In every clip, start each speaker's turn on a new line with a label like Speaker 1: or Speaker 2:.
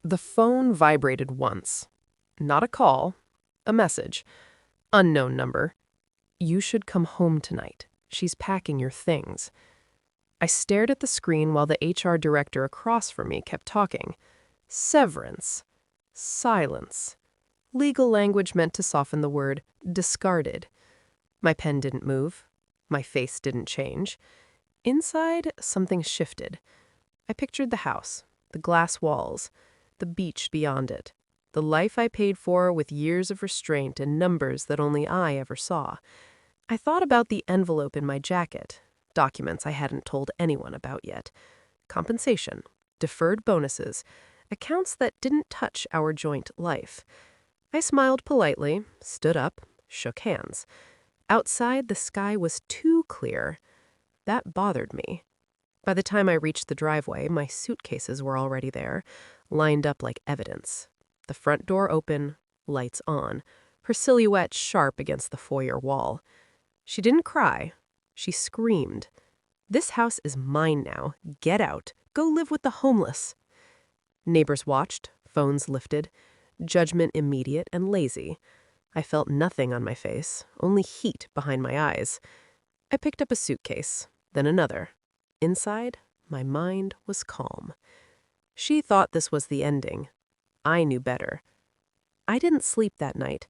Speaker 1: The phone vibrated once. Not a call, a message. Unknown number. You should come home tonight. She's packing your things. I stared at the screen while the HR director across from me kept talking. Severance. Silence. Legal language meant to soften the word discarded. My pen didn't move. My face didn't change. Inside, something shifted. I pictured the house, the glass walls, the beach beyond it, the life I paid for with years of restraint and numbers that only I ever saw. I thought about the envelope in my jacket, documents I hadn't told anyone about yet, compensation, deferred bonuses, accounts that didn't touch our joint life. I smiled politely, stood up, shook hands. Outside, the sky was too clear. That bothered me. By the time I reached the driveway, my suitcases were already there, lined up like evidence. The front door open, lights on, her silhouette sharp against the foyer wall. She didn't cry. She screamed. "This house is mine now. Get out. Go live with the homeless." Neighbors watched, phones lifted, judgment immediate and lazy. I felt nothing on my face, only heat behind my eyes. I picked up a suitcase, then another. Inside, my mind was calm. She thought this was the ending. I knew better. I didn't sleep that night.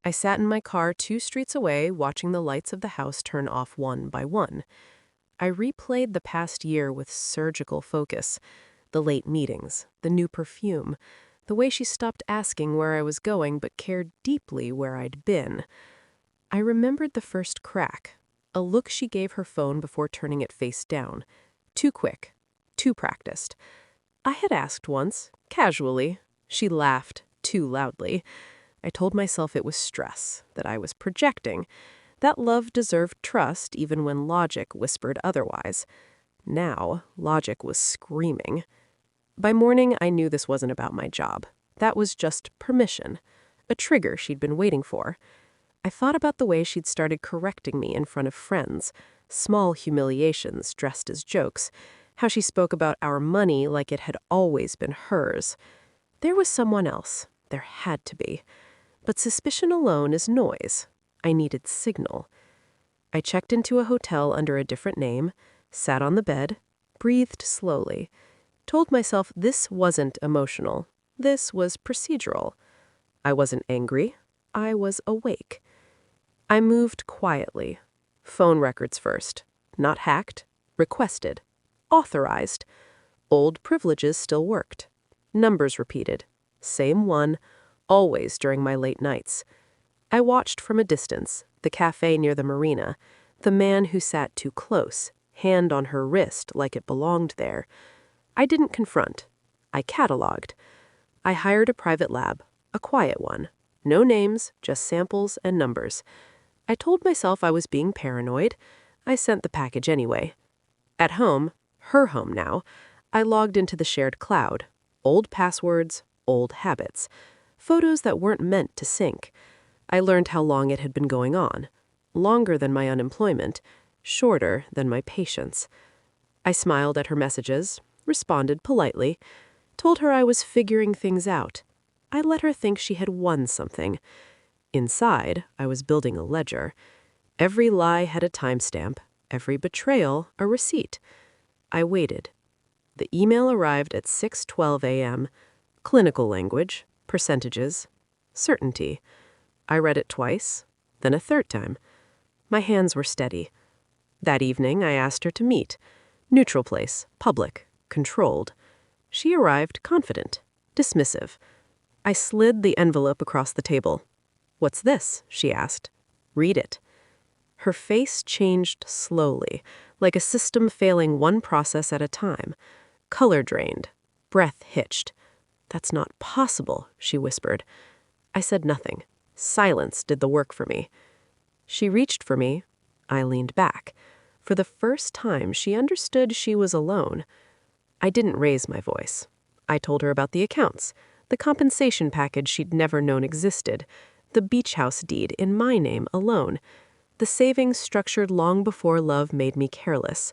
Speaker 1: I sat in my car 2 streets away, watching the lights of the house turn off one by one. I replayed the past year with surgical focus. The late meetings, the new perfume, the way she stopped asking where I was going but cared deeply where I'd been. I remembered the first crack, a look she gave her phone before turning it face down. Too quick, too practiced. I had asked once, casually. She laughed, too loudly. I told myself it was stress, that I was projecting, that love deserved trust even when logic whispered otherwise. Now, logic was screaming. By morning, I knew this wasn't about my job. That was just permission, a trigger she'd been waiting for. I thought about the way she'd started correcting me in front of friends, small humiliations dressed as jokes, how she spoke about our money like it had always been hers. There was someone else. There had to be. But suspicion alone is noise. I needed signal. I checked into a hotel under a different name, sat on the bed, breathed slowly, told myself this wasn't emotional. This was procedural. I wasn't angry. I was awake. I moved quietly. Phone records first. Not hacked. Requested. Authorized. Old privileges still worked. Numbers repeated. Same one, always during my late nights. I watched from a distance, the cafe near the marina, the man who sat too close, hand on her wrist like it belonged there. I didn't confront. I cataloged. I hired a private lab, a quiet one. No names, just samples and numbers. I told myself I was being paranoid. I sent the package anyway. At home, her home now, I logged into the shared cloud. Old passwords, old habits. Photos that weren't meant to sync. I learned how long it had been going on. Longer than my unemployment. Shorter than my patience. I smiled at her messages, responded politely, told her I was figuring things out. I let her think she had won something. Inside, I was building a ledger. Every lie had a timestamp, every betrayal a receipt. I waited. The email arrived at 6:12 a.m. Clinical language, percentages, certainty. I read it twice, then a third time. My hands were steady. That evening, I asked her to meet. Neutral place, public, controlled. She arrived confident, dismissive. I slid the envelope across the table. "What's this?" she asked. "Read it." Her face changed slowly, like a system failing one process at a time. Color drained, breath hitched. "That's not possible," she whispered. I said nothing. Silence did the work for me. She reached for me. I leaned back. For the first time, she understood she was alone. I didn't raise my voice. I told her about the accounts, the compensation package she'd never known existed, the beach house deed in my name alone, the savings structured long before love made me careless.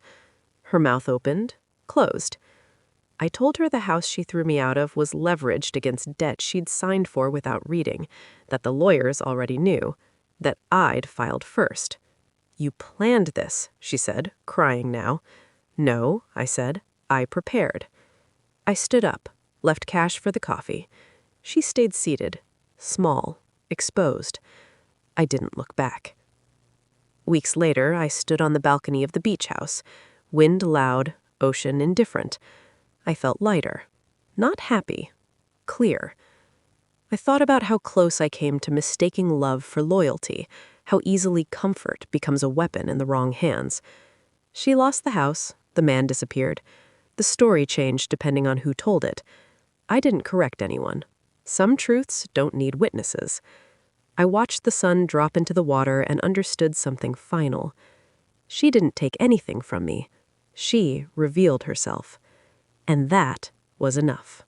Speaker 1: Her mouth opened, closed. I told her the house she threw me out of was leveraged against debt she'd signed for without reading, that the lawyers already knew, that I'd filed first. You planned this, she said, crying now. No, I said. I prepared. I stood up, left cash for the coffee. She stayed seated, small, exposed. I didn't look back. Weeks later, I stood on the balcony of the beach house, wind loud, ocean indifferent. I felt lighter, not happy, clear. I thought about how close I came to mistaking love for loyalty, how easily comfort becomes a weapon in the wrong hands. She lost the house, the man disappeared. The story changed depending on who told it. I didn't correct anyone. Some truths don't need witnesses. I watched the sun drop into the water and understood something final. She didn't take anything from me. She revealed herself. And that was enough.